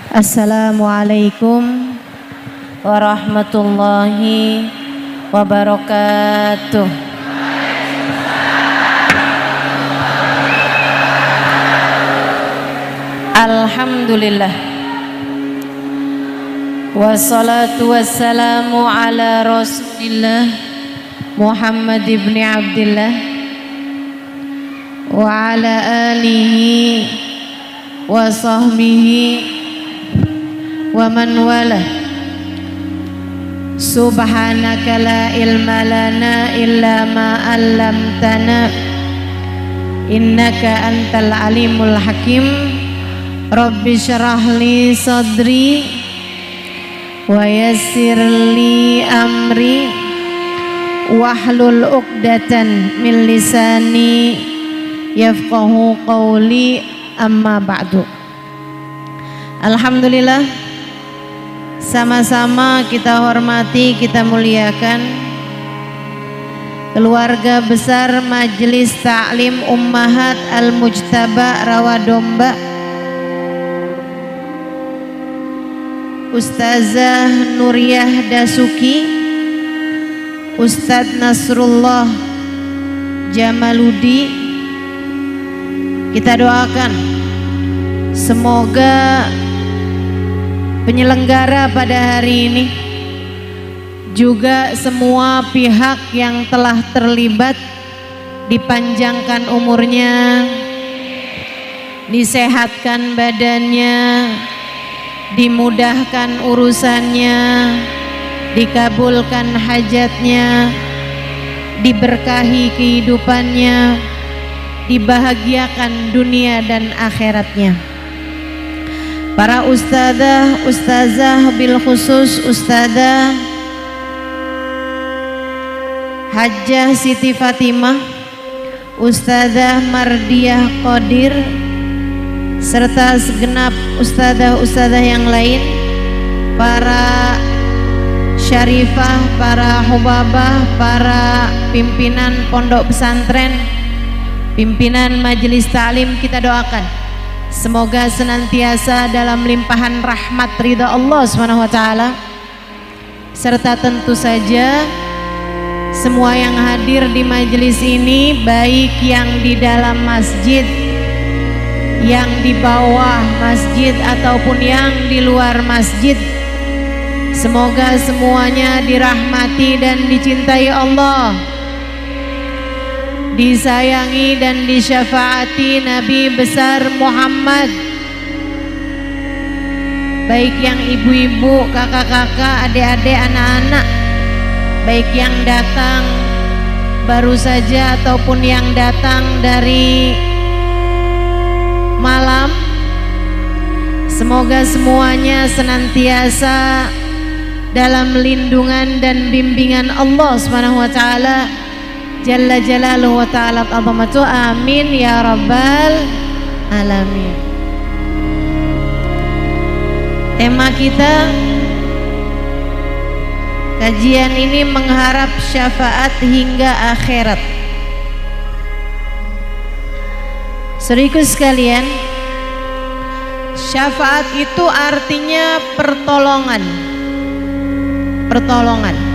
Assalamualaikum warahmatullahi wabarakatuh. Alhamdulillah, wassalatu wassalamu ala Rasulillah Muhammad ibn Abdillah wa ala alihi wa sahbihi wa man wala. Subhanaka la ilma lana illa ma 'allamtana innaka antal alimul hakim. Rabbi syrah li sadri wa yassir li amri wahlul 'uqdatan min lisani yafqahu qawli, amma ba'du. Alhamdulillah, sama-sama kita hormati, kita muliakan keluarga besar Majelis Ta'lim Ummahat Al-Mujtaba Rawadomba, Ustazah Nuriyah Dasuki, Ustadz Nasrullah Jamaludi. Kita doakan semoga penyelenggara pada hari ini juga semua pihak yang telah terlibat dipanjangkan umurnya, disehatkan badannya, dimudahkan urusannya, dikabulkan hajatnya, diberkahi kehidupannya, dibahagiakan dunia dan akhiratnya. Para ustadzah, ustazah, bil khusus ustadzah Hajjah Siti Fatimah, ustadzah Mardiah Qadir, serta segenap ustadzah-ustadzah yang lain, para syarifah, para hubabah, para pimpinan pondok pesantren, pimpinan majelis ta'lim, kita doakan semoga senantiasa dalam limpahan rahmat ridha Allah SWT, serta tentu saja semua yang hadir di majelis ini, baik yang di dalam masjid, yang di bawah masjid ataupun yang di luar masjid, semoga semuanya dirahmati dan dicintai Allah, disayangi dan disyafaati Nabi besar Muhammad, baik yang ibu-ibu, kakak-kakak, adik-adik, anak-anak, baik yang datang baru saja ataupun yang datang dari malam. Semoga semuanya senantiasa dalam lindungan dan bimbingan Allah Subhanahu wa taala Jalla Jalaluhu wa ta'ala azamatu, amin ya rabbal alamin. Tema kita kajian ini mengharap syafaat hingga akhirat. Saudaraku sekalian, syafaat itu artinya pertolongan. Pertolongan.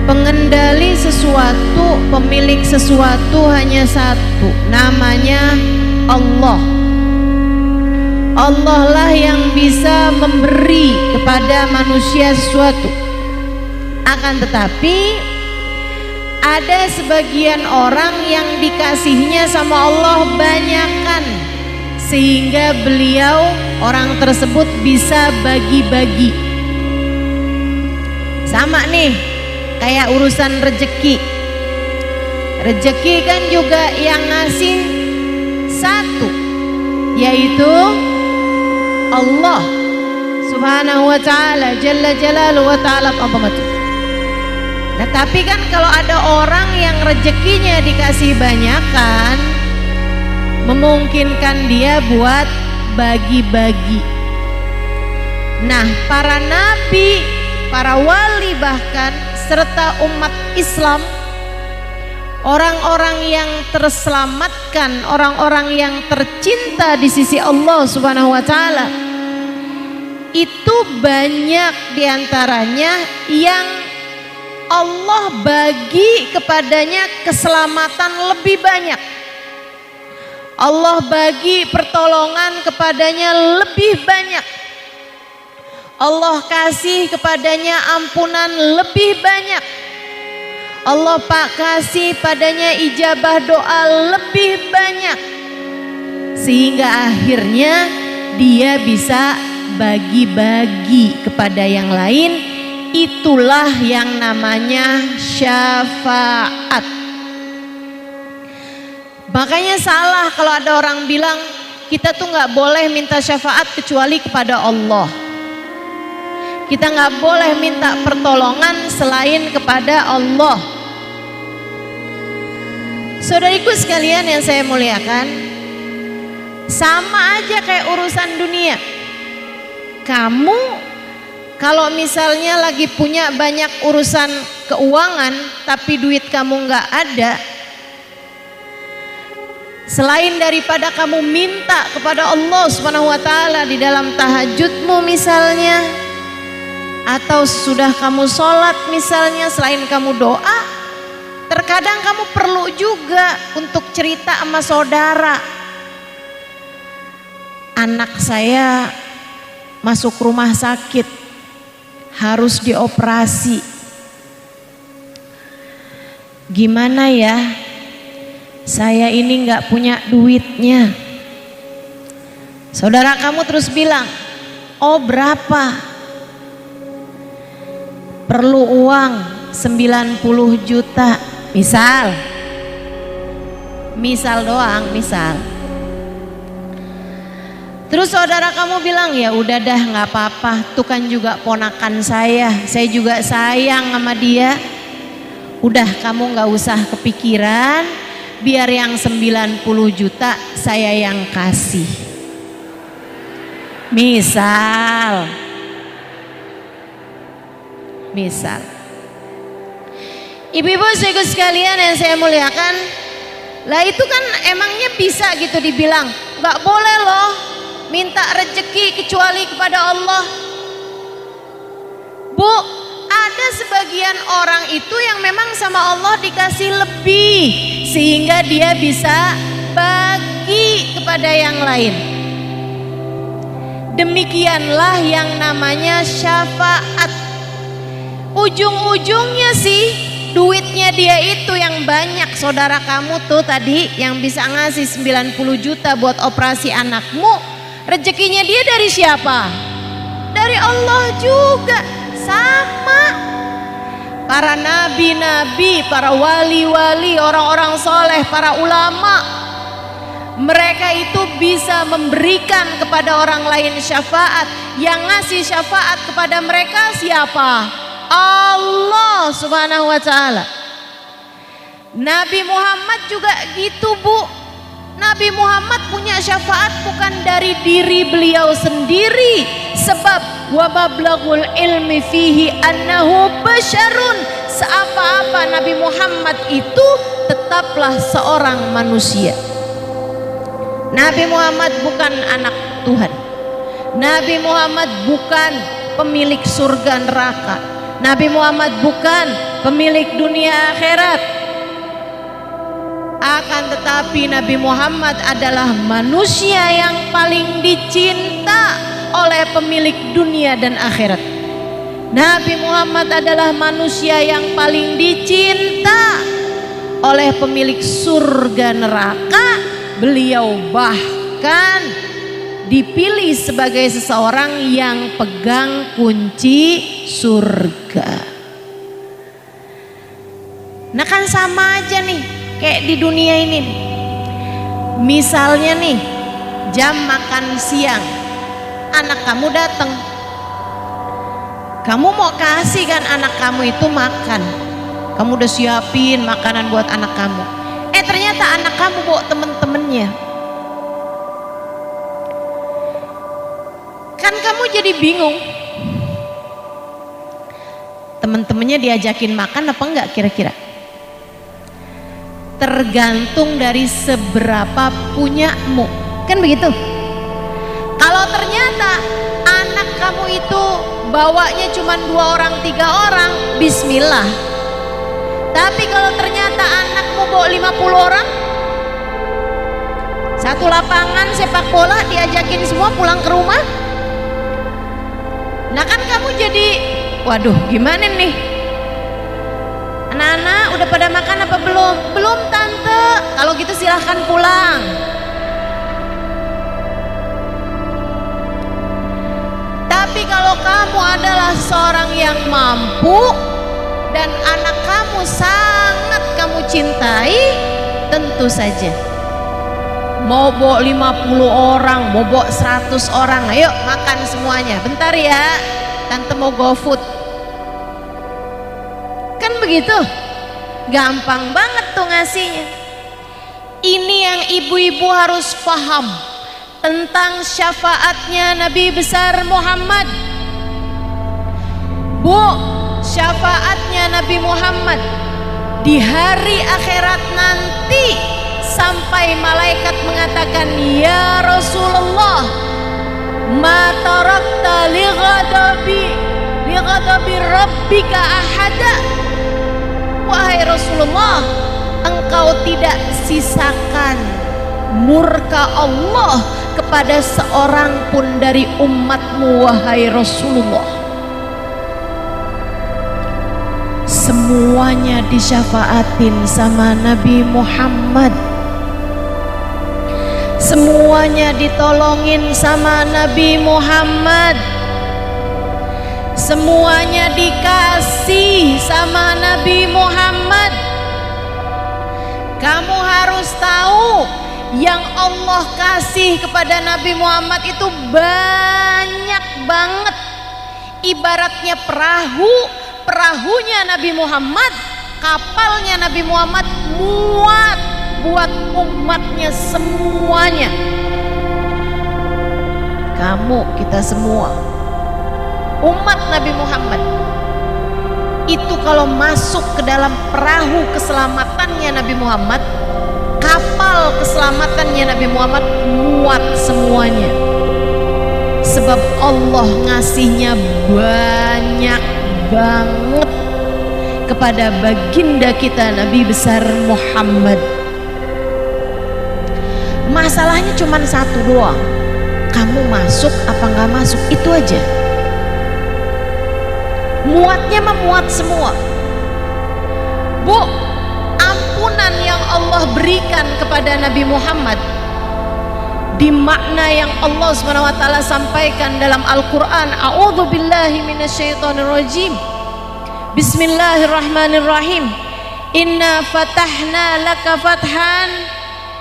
Pengendali sesuatu, pemilik sesuatu hanya satu, namanya Allah. Allah lah yang bisa memberi kepada manusia sesuatu. Akan tetapi ada sebagian orang yang dikasihnya sama Allah banyakan, sehingga beliau, orang tersebut, bisa bagi-bagi. Sama nih kayak urusan rezeki. Rezeki kan juga yang ngasih satu, yaitu Allah Subhanahu wa ta'ala Jalla Jalaluhu wa ta'ala azamatu. Nah, tapi kan kalau ada orang yang rezekinya dikasih banyakan, memungkinkan dia buat bagi-bagi. Nah, para nabi, para wali bahkan serta umat Islam, orang-orang yang terselamatkan, orang-orang yang tercinta di sisi Allah Subhanahu wa taala, itu banyak diantaranya yang Allah bagi kepadanya keselamatan lebih banyak. Allah bagi pertolongan kepadanya lebih banyak. Allah kasih kepadanya ampunan lebih banyak. Allah kasih padanya ijabah doa lebih banyak. Sehingga akhirnya dia bisa bagi-bagi kepada yang lain. Itulah yang namanya syafaat. Makanya salah kalau ada orang bilang kita tuh nggak boleh minta syafaat kecuali kepada Allah. Kita nggak boleh minta pertolongan selain kepada Allah. Saudariku sekalian yang saya muliakan, sama aja kayak urusan dunia. Kamu kalau misalnya lagi punya banyak urusan keuangan tapi duit kamu nggak ada, selain daripada kamu minta kepada Allah Subhanahu wa taala di dalam tahajudmu misalnya, atau sudah kamu sholat misalnya, selain kamu doa, terkadang kamu perlu juga untuk cerita sama saudara. Anak saya masuk rumah sakit, harus dioperasi. Gimana ya? Saya ini nggak punya duitnya. Saudara kamu terus bilang, oh berapa? Perlu uang 90 juta. Misal doang, misal. Terus saudara kamu bilang, ya udah dah nggak apa-apa, itu kan juga ponakan saya juga sayang sama dia. Udah kamu nggak usah kepikiran, biar yang 90 juta saya yang kasih. Misal. Ibu-ibu saudara sekalian yang saya muliakan, lah itu kan emangnya bisa gitu dibilang, nggak boleh loh minta rezeki kecuali kepada Allah. Bu, ada sebagian orang itu yang memang sama Allah dikasih lebih sehingga dia bisa bagi kepada yang lain. Demikianlah yang namanya syafaat. Ujung-ujungnya sih duitnya dia itu yang banyak. Saudara kamu tuh tadi yang bisa ngasih 90 juta buat operasi anakmu, rezekinya dia dari siapa? Dari Allah juga. Sama para nabi-nabi, para wali-wali, orang-orang soleh, para ulama, mereka itu bisa memberikan kepada orang lain syafaat. Yang ngasih syafaat kepada mereka siapa? Allah Subhanahu wa taala. Nabi Muhammad juga gitu, Bu. Nabi Muhammad punya syafaat bukan dari diri beliau sendiri, sebab wa mablagul ilmi fihi annahu basyarun. Seapa-apa Nabi Muhammad itu tetaplah seorang manusia. Nabi Muhammad bukan anak Tuhan. Nabi Muhammad bukan pemilik surga neraka. Nabi Muhammad bukan pemilik dunia akhirat. Akan tetapi Nabi Muhammad adalah manusia yang paling dicinta oleh pemilik dunia dan akhirat. Nabi Muhammad adalah manusia yang paling dicinta oleh pemilik surga neraka. Beliau bahkan dipilih sebagai seseorang yang pegang kunci surga. Nah kan sama aja nih kayak di dunia ini. Misalnya nih jam makan siang, anak kamu datang, kamu mau kasih kan anak kamu itu makan, kamu udah siapin makanan buat anak kamu, ternyata anak kamu bawa temen-temennya. Kan kamu jadi bingung, temen-temennya diajakin makan apa enggak kira-kira? tergantung dari seberapa punyamu, kan begitu? Kalau ternyata anak kamu itu bawanya cuma 2 orang 3 orang, bismillah. Tapi kalau ternyata anakmu bawa 50 orang, satu lapangan sepak bola diajakin semua pulang ke rumah, nah kan kamu jadi waduh gimana nih, anak-anak udah pada makan apa belum? Belum tante. Kalau gitu silahkan pulang. Tapi kalau kamu adalah seorang yang mampu dan anak kamu sangat kamu cintai, tentu saja mau bawa 50 orang, mau bawa 100 orang, ayo makan semuanya. Bentar ya, tante mau GoFood. Kan begitu? Gampang banget tuh ngasihnya. Ini yang ibu-ibu harus paham tentang syafaatnya Nabi besar Muhammad. Bu, syafaatnya Nabi Muhammad di hari akhirat nanti, sampai malaikat mengatakan, ya Rasulullah, ma tarakta li ghadabi rabbika ahada. Wahai Rasulullah, engkau tidak sisakan murka Allah kepada seorang pun dari umatmu, wahai Rasulullah. Semuanya disyafaatin sama Nabi Muhammad, semuanya ditolongin sama Nabi Muhammad, semuanya dikasih sama Nabi Muhammad. Kamu harus tahu, yang Allah kasih kepada Nabi Muhammad itu banyak banget. Ibaratnya perahunya Nabi Muhammad, kapalnya Nabi Muhammad muat buat umatnya semuanya. Kamu, kita semua umat Nabi Muhammad itu kalau masuk ke dalam perahu keselamatannya Nabi Muhammad, kapal keselamatannya Nabi Muhammad, muat semuanya. Sebab Allah ngasihnya banyak banget kepada baginda kita Nabi besar Muhammad. Masalahnya cuma satu doang, kamu masuk apa nggak masuk, itu aja. Muatnya memuat semua. Bu, ampunan yang Allah berikan kepada Nabi Muhammad di makna yang Allah SWT sampaikan dalam Al-Quran. A'udzubillahi minasyaitonirrajim. Bismillahirrahmanirrahim. Inna fatahna laka fathan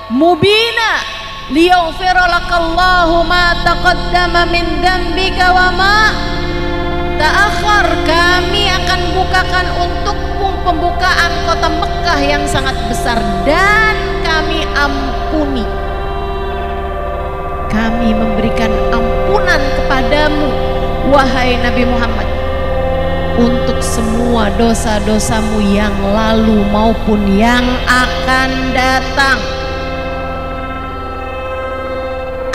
mubina liyaghfira lakallahu ma taqaddama min dzambika wa ma ta'akhkhar. Kami akan bukakan untukmu pembukaan kota Mekah yang sangat besar dan kami ampuni. Kami memberikan ampunan kepadamu, wahai Nabi Muhammad, untuk semua dosa-dosamu yang lalu maupun yang akan datang.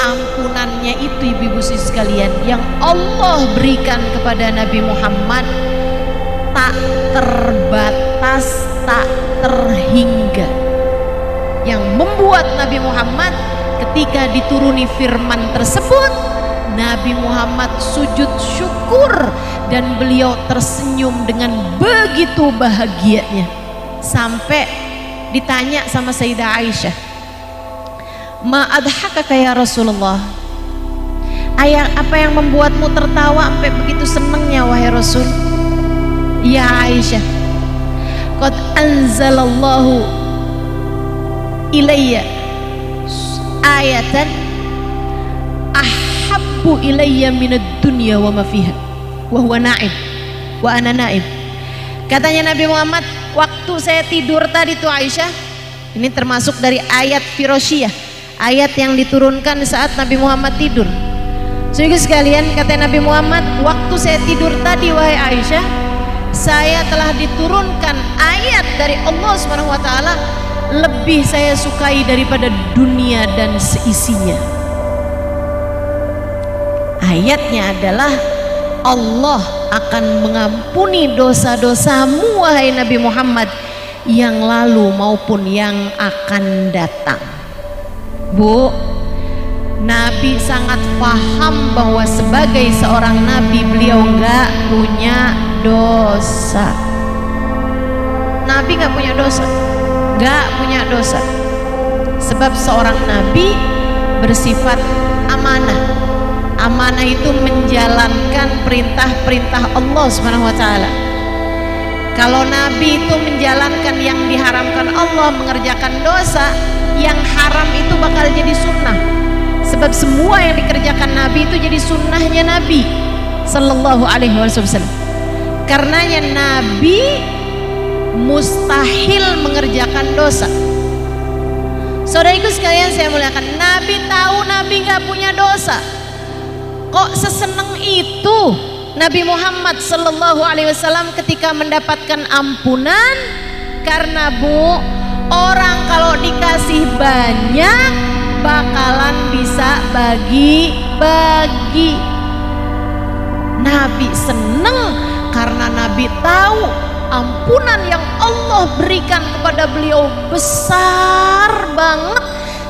Ampunannya itu, ibu-ibu sekalian, yang Allah berikan kepada Nabi Muhammad tak terbatas, tak terhingga, yang membuat Nabi Muhammad ketika dituruni firman tersebut, Nabi Muhammad sujud syukur dan beliau tersenyum dengan begitu bahagianya. Sampai ditanya sama Sayyidah Aisyah, ma adhakaka ya Rasulullah, ayah apa yang membuatmu tertawa sampai begitu senangnya wahai Rasul? Ya Aisyah, qad anzalallahu ilayya ayatan ahabbu ilayya minad dunya wa ma fiha wa huwa na'im wa ana na'im. Katanya Nabi Muhammad, waktu saya tidur tadi tuh Aisyah, ini termasuk dari ayat Firosyiyah, ayat yang diturunkan saat Nabi Muhammad tidur. Sehingga sekalian, kata Nabi Muhammad, waktu saya tidur tadi wahai Aisyah, saya telah diturunkan ayat dari Allah SWT lebih saya sukai daripada dunia dan seisinya. Ayatnya adalah Allah akan mengampuni dosa-dosamu wahai Nabi Muhammad yang lalu maupun yang akan datang. Bu, Nabi sangat paham bahwa sebagai seorang Nabi beliau nggak punya dosa. Nabi nggak punya dosa, nggak punya dosa. Sebab seorang Nabi bersifat amanah. Amanah itu menjalankan perintah-perintah Allah Subhanahu wa taala. Kalau Nabi itu menjalankan yang diharamkan Allah, mengerjakan dosa, yang haram itu bakal jadi sunnah. Sebab semua yang dikerjakan Nabi itu jadi sunnahnya Nabi Sallallahu Alaihi Wasallam. Karenanya Nabi mustahil mengerjakan dosa. Saudaraku sekalian saya muliakan, Nabi tahu Nabi nggak punya dosa. Kok seseneng itu Nabi Muhammad Sallallahu Alaihi Wasallam ketika mendapatkan ampunan? Karena Bu, orang kalau dikasih banyak bakalan bisa bagi-bagi. Nabi seneng karena Nabi tahu ampunan yang Allah berikan kepada beliau besar banget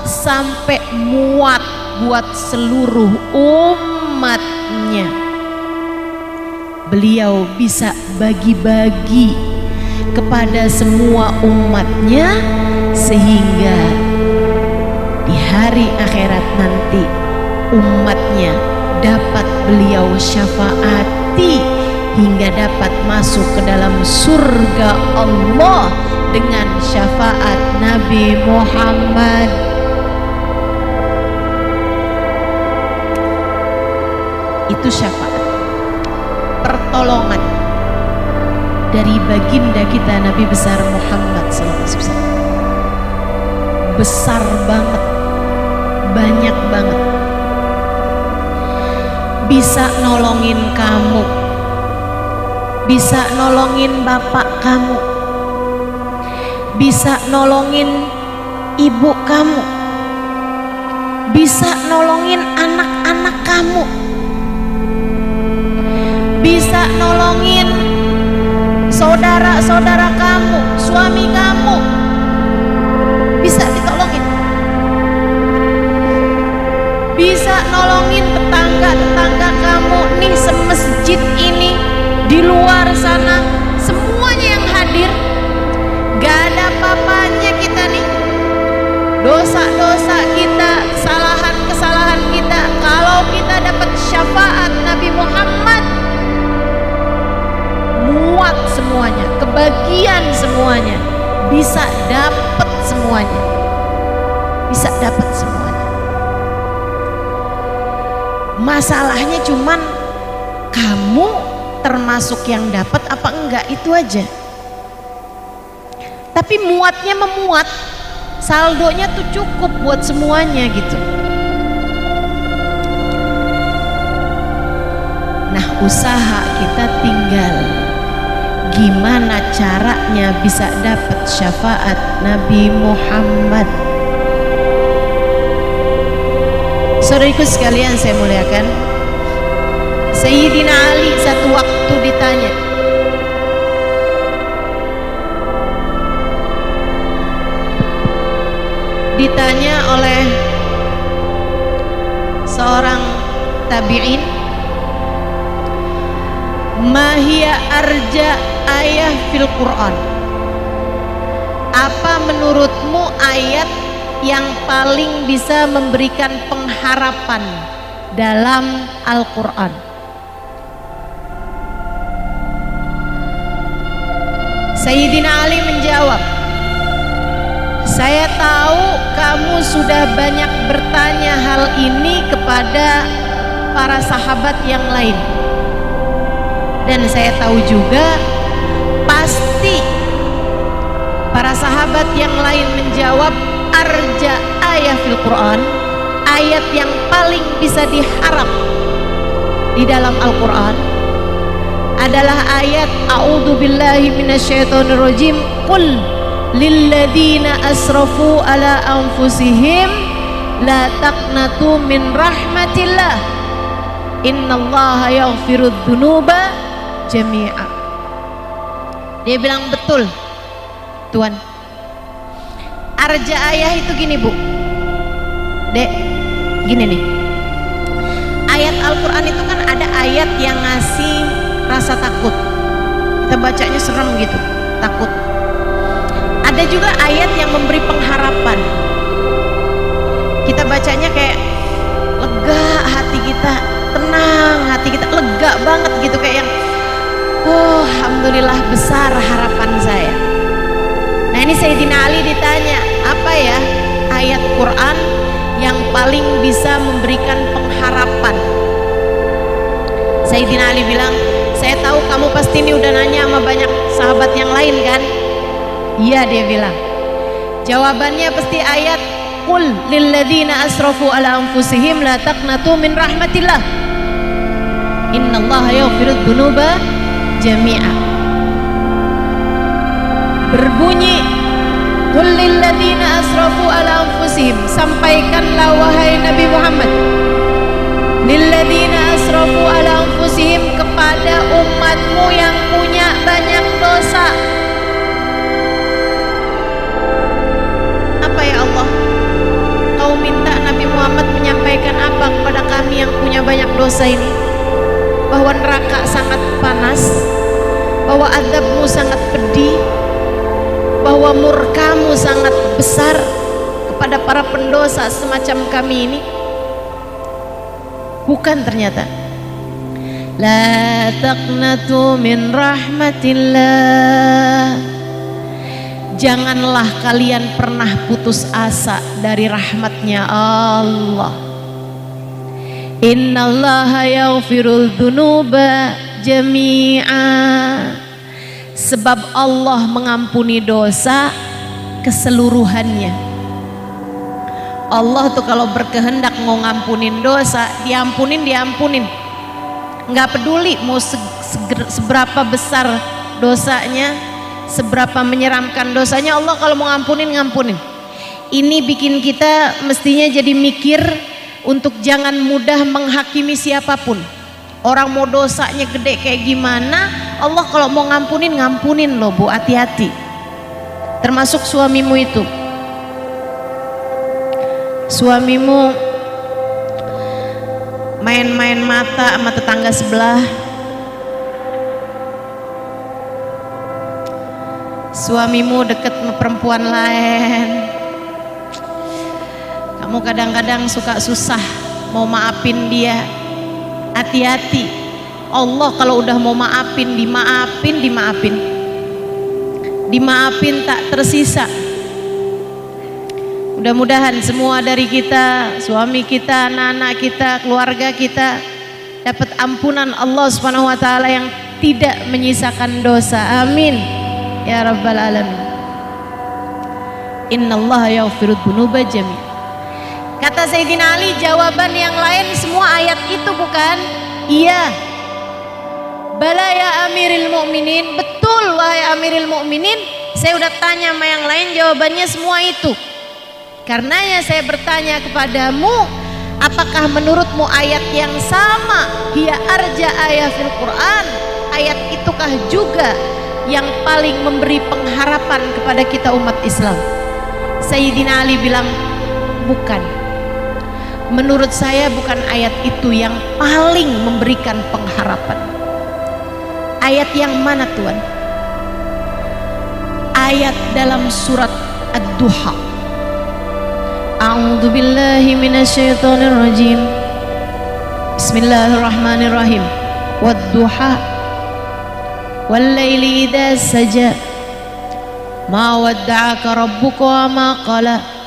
sampai muat buat seluruh umatnya. Beliau bisa bagi-bagi kepada semua umatnya sehingga di hari akhirat nanti umatnya dapat beliau syafaati hingga dapat masuk ke dalam surga Allah dengan syafaat Nabi Muhammad. Itu syafaat, pertolongan dari baginda kita Nabi besar Muhammad SAW. Besar banget, banyak banget. Bisa nolongin kamu, bisa nolongin bapak kamu, bisa nolongin ibu kamu, bisa nolongin anak-anak kamu, bisa nolongin saudara-saudara kamu, suami kamu, bisa ditolongin. Bisa nolongin tetangga-tetangga kamu nih semasjid ini, di luar sana, semuanya yang hadir. Gak ada apa-apanya kita nih. Dosa-dosa kita, kesalahan-kesalahan kita, kalau kita dapat syafaat Nabi Muhammad, muat semuanya, kebagian semuanya, bisa dapat semuanya, bisa dapat semuanya. Masalahnya cuman kamu termasuk yang dapat apa enggak, itu aja. Tapi muatnya memuat, saldonya tuh cukup buat semuanya gitu. Nah, usaha kita tinggal gimana caranya bisa dapat syafaat Nabi Muhammad. Saudariku sekalian saya muliakan, Sayyidina Ali satu waktu ditanya oleh seorang tabi'in, ma hiya arja ayah fil Quran, apa menurutmu ayat yang paling bisa memberikan pengharapan dalam Al-Quran? Sayyidina Ali menjawab, saya tahu kamu sudah banyak bertanya hal ini kepada para sahabat yang lain, dan saya tahu juga pasti para sahabat yang lain menjawab arja ayat fil Quran, ayat yang paling bisa diharap di dalam Al-Quran adalah ayat a'udzu billahi minasyaitonir rajim, qul lilladzina asrafu ala anfusihim la taqnatu min rahmatillah innallaha yaghfirudz dzunuba jami'a. Dia bilang betul Tuhan. Arja ayah itu gini Bu, Dek, gini nih, ayat Al-Quran itu kan ada ayat yang ngasih rasa takut, kita bacanya serem gitu, takut. Ada juga ayat yang memberi pengharapan, kita bacanya kayak lega hati kita, tenang hati kita, lega banget gitu, kayak yang alhamdulillah besar harapan saya. Nah ini Sayyidina Ali ditanya, apa ya ayat Quran yang paling bisa memberikan pengharapan? Sayyidina Ali bilang, saya tahu kamu pasti ini udah nanya sama banyak sahabat yang lain kan? Iya, dia bilang. Jawabannya pasti ayat qul lilladzina asrafu ala anfusihim la taqnatu min rahmatillah innallaha yaghfirudz dzunuba jami'a. Berbunyi qul lilladzina asrafu ala anfusihim, sampaikanlah wahai Nabi Muhammad, lilladzina asrafu ala anfusihim, kepada umatmu yang punya banyak dosa. Apa ya Allah, kau minta Nabi Muhammad menyampaikan apa kepada kami yang punya banyak dosa ini? Bahwa neraka sangat panas, bahwa azabmu sangat pedih, bahwa murkamu sangat besar kepada para pendosa semacam kami ini. Bukan ternyata. La taqnatu min rahmatillah, janganlah kalian pernah putus asa dari rahmatnya Allah. Innallaha yaghfirudz dzunuba jami'a, sebab Allah mengampuni dosa keseluruhannya. Allah tuh kalau berkehendak mau ngampunin dosa, diampunin, nggak peduli mau seberapa besar dosanya, seberapa menyeramkan dosanya, Allah kalau mau ngampunin. Ini bikin kita mestinya jadi mikir untuk jangan mudah menghakimi siapapun. Orang mau dosanya gede kayak gimana, Allah kalau mau ngampunin loh Bu, hati-hati. Termasuk suamimu itu. Suamimu main-main mata sama tetangga sebelah, suamimu deket sama perempuan lain, kamu kadang-kadang suka susah mau maafin dia. Hati-hati, Allah kalau udah mau maafin, dimaafin tak tersisa. Mudah-mudahan semua dari kita, suami kita, anak-anak kita, keluarga kita dapat ampunan Allah Subhanahu wa taala yang tidak menyisakan dosa. Amin ya rabbal alamin. Innallaha yaghfirudz dzunuba jami'a. Kata Sayyidina Ali, jawaban yang lain semua ayat itu bukan? Iya. Bala ya Amiril Mukminin, betul wahai Amiril Mukminin. Saya udah tanya sama yang lain, jawabannya semua itu. Karenanya saya bertanya kepadamu, apakah menurutmu ayat yang sama, hiya arja ayat fil Quran, ayat itukah juga yang paling memberi pengharapan kepada kita umat Islam? Sayyidina Ali bilang, bukan. Menurut saya bukan ayat itu yang paling memberikan pengharapan. Ayat yang mana Tuhan? Ayat dalam surat Ad-Duha. A'udzu billahi minasyaitonir rajim. Bismillahirrahmanirrahim. Wad-duha wal laili idza saja. Ma wadda'aka rabbuka wa ma qala.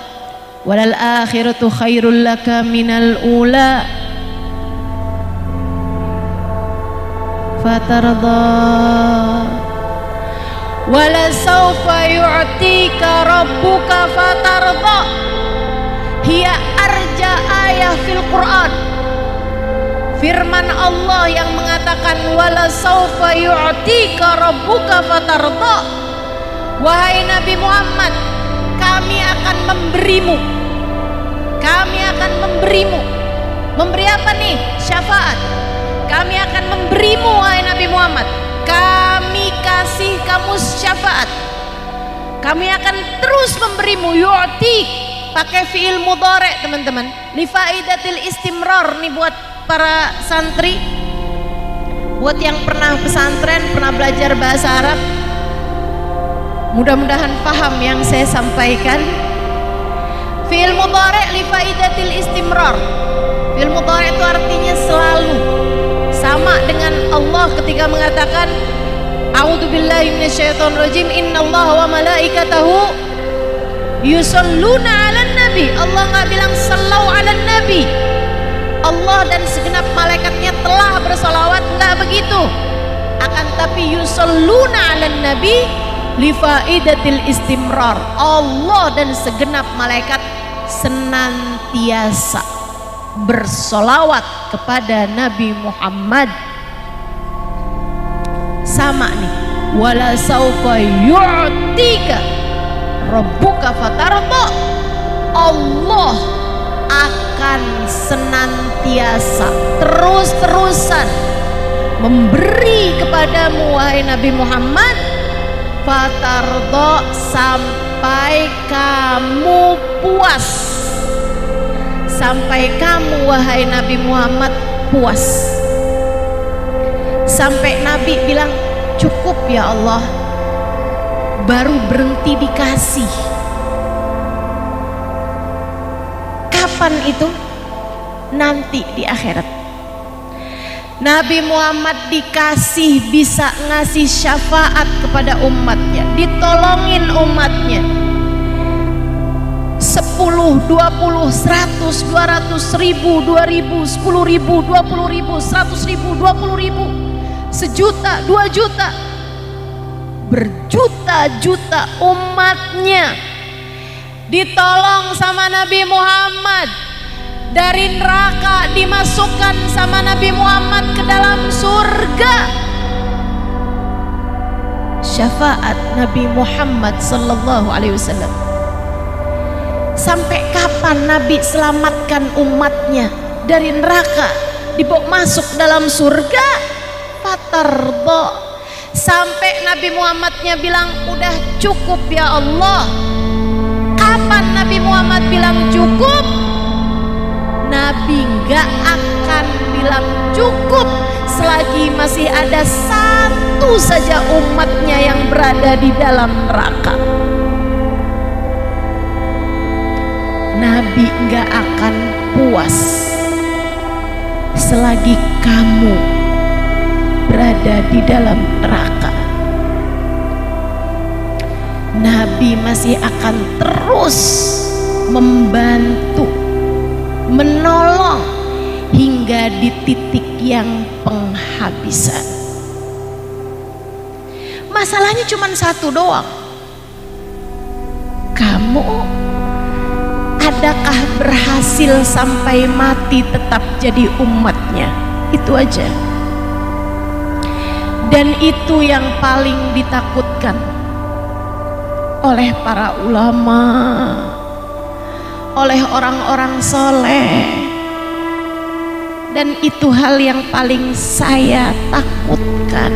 Walal akhiratu khairul laka minal ula. Fatarda. Wala sawfa yu'tika rabbuka fatarda. Hiya arja ayah fil Quran. Firman Allah yang mengatakan wala sawfa yu'tika rabbuka fatarda. wahai Nabi Muhammad, kami akan memberimu. Kami akan memberimu. Memberi apa nih? Syafaat. Kami akan memberimu wahai Nabi Muhammad. Kami kasih kamu syafaat. Kami akan terus memberimu. Yu'ti, pakai fi'il mudhari teman-teman. Li faidatil istimrar nih buat para santri. Buat yang pernah pesantren, pernah belajar bahasa Arab. Mudah-mudahan paham yang saya sampaikan. Fi'il mudhari li faidatil istimrar. Fi'il mudhari itu artinya selalu. Sama dengan Allah ketika mengatakan A'udzubillahi minasyaitonirrajim, innallaha wa malaikatahu yusholluna 'alan nabi. Allah nggak bilang sallau 'alan nabi. Allah dan segenap malaikatnya telah bersolawat, nggak begitu. Akan tapi yusholluna 'alan nabi li faidatil istimrar. Allah dan segenap malaikat senantiasa bersolawat kepada Nabi Muhammad. Sama nih, wala saufa yu'tika rabbuka fatarda. Allah akan senantiasa terus-terusan memberi kepadamu wahai Nabi Muhammad, fatarda, sampai kamu puas. Sampai kamu wahai Nabi Muhammad puas. Sampai Nabi bilang cukup ya Allah, baru berhenti dikasih. Kapan itu? Nanti di akhirat. Nabi Muhammad dikasih bisa ngasih syafaat kepada umatnya, ditolongin umatnya. 10, 20, 100, 200, 1000, 2000, 10.000, 20.000, 100.000, 20.000, 1 juta, 2 juta, berjuta-juta umatnya ditolong sama Nabi Muhammad. Dari neraka dimasukkan sama Nabi Muhammad ke dalam surga. Syafaat Nabi Muhammad sallallahu alaihi wasallam. Sampai kapan Nabi selamatkan umatnya dari neraka, dibawa masuk dalam surga? Fatarda, sampai Nabi Muhammadnya bilang udah cukup ya Allah. Kapan Nabi Muhammad bilang cukup? Nabi nggak akan bilang cukup selagi masih ada satu saja umatnya yang berada di dalam neraka. Nabi nggak akan puas selagi kamu berada di dalam neraka. Nabi masih akan terus membantu, menolong hingga di titik yang penghabisan. Masalahnya cuma satu doang. Kamu adakah berhasil sampai mati tetap jadi umatnya? Itu aja. Dan itu yang paling ditakutkan oleh para ulama, oleh orang-orang soleh. Dan itu hal yang paling saya takutkan.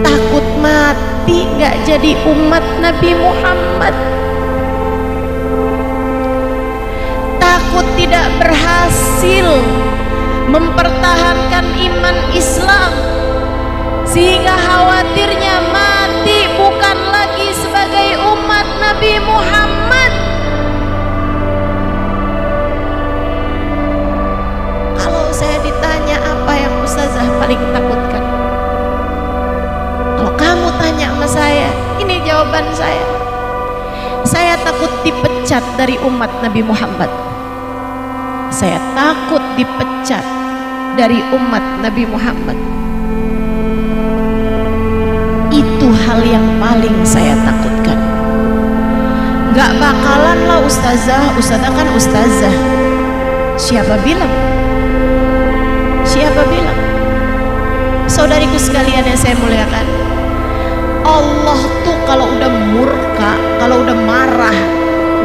Takut mati gak jadi umat Nabi Muhammad. Takut tidak berhasil mempertahankan iman Islam, sehingga khawatirnya mati bukan lagi sebagai umat Nabi Muhammad. Kalau saya ditanya apa yang Ustazah paling takutkan, kalau kamu tanya sama saya, ini jawaban saya. Saya takut dipecat dari umat Nabi Muhammad. Saya takut dipecat dari umat Nabi Muhammad. Itu hal yang paling saya takutkan. Gak bakalan lah ustazah, ustazah kan ustazah. Siapa bilang? Siapa bilang? Saudariku sekalian yang saya muliakan, Allah tuh kalau udah murka, kalau udah marah,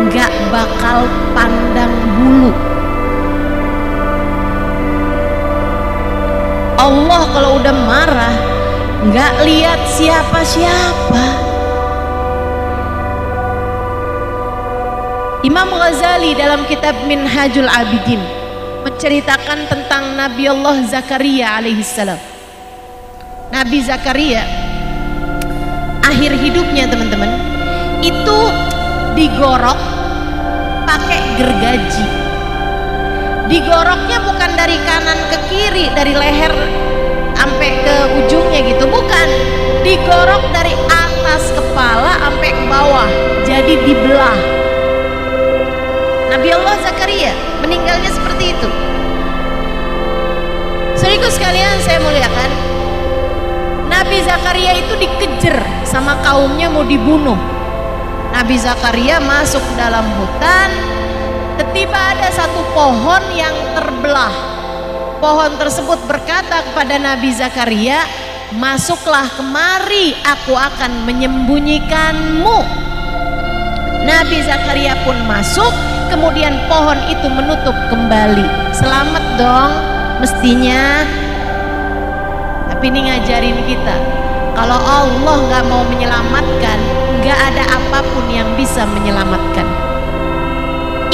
nggak bakal pandang bulu. Allah kalau udah marah nggak lihat siapa-siapa. Imam Ghazali dalam kitab Minhajul Abidin menceritakan tentang Nabi Allah Zakaria alaihissalam. Nabi Zakaria akhir hidupnya teman-teman itu digorok pakai gergaji. Digoroknya bukan dari kanan ke kiri, dari leher sampai ke ujungnya gitu, bukan. Digorok dari atas kepala sampai ke bawah, jadi dibelah. Nabi Allah Zakaria meninggalnya seperti itu. Saudaraku sekalian saya muliakan, Nabi Zakaria itu dikejar sama kaumnya mau dibunuh. Nabi Zakaria masuk dalam hutan, tiba-tiba ada satu pohon yang terbelah. Pohon tersebut berkata kepada Nabi Zakaria, masuklah kemari, aku akan menyembunyikanmu. Nabi Zakaria pun masuk, kemudian pohon itu menutup kembali. Selamat dong mestinya. Tapi ini ngajarin kita, kalau Allah nggak mau menyelamatkan, nggak ada apapun yang bisa menyelamatkan.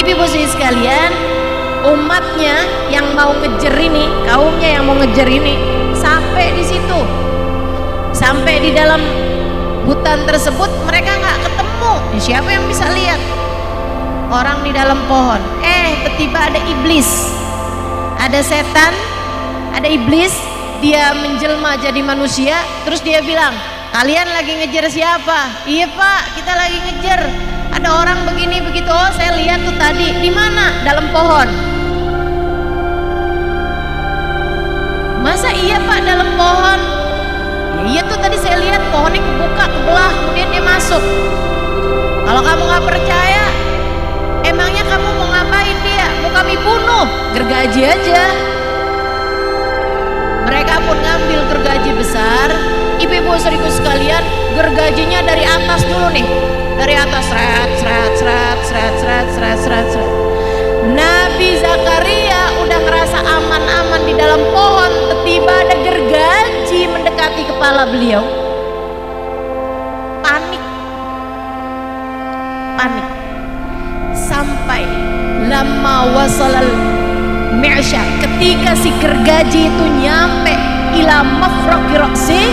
Ibu-ibu sekalian, umatnya yang mau ngejar ini, kaumnya yang mau ngejar ini, sampai di situ, sampai di dalam hutan tersebut, mereka nggak ketemu. Siapa yang bisa lihat orang di dalam pohon? Tiba-tiba ada iblis, ada setan, ada iblis. Dia menjelma jadi manusia, terus dia bilang, kalian lagi ngejar siapa? Iya pak, kita lagi ngejar, ada orang begini begitu. Oh saya lihat tuh tadi. Di mana? Dalam pohon. Masa iya pak, dalam pohon? Ya, iya tuh tadi saya lihat pohonnya kebuka, kebelah, kemudian dia masuk. Kalau kamu nggak percaya, emangnya kamu mau ngapain dia? Mau kami bunuh? Gergaji aja. Mereka pun ngambil gergaji besar. Ibu-ibu saudaraku sekalian, gergajinya dari atas dulu nih, dari atas, seret, seret, seret, seret, seret, seret, seret, seret. Nabi Zakaria udah ngerasa aman-aman di dalam pohon, tiba-tiba ada gergaji mendekati kepala beliau. Panik, panik. Sampai lama wasalal mi'syar, ketika si gergaji itu nyampe ila mafraqi ra'si,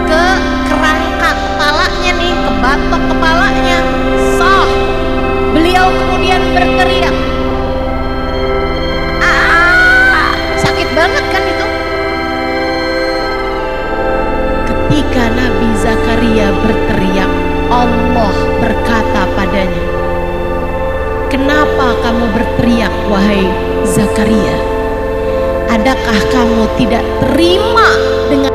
ke kerangka kepalanya nih, ke batok kepalanya, sah. Beliau kemudian berteriak, sakit banget kan itu. Ketika Nabi Zakaria berteriak, Allah berkata padanya, kenapa kamu berteriak wahai Zakaria? Adakah kamu tidak terima dengan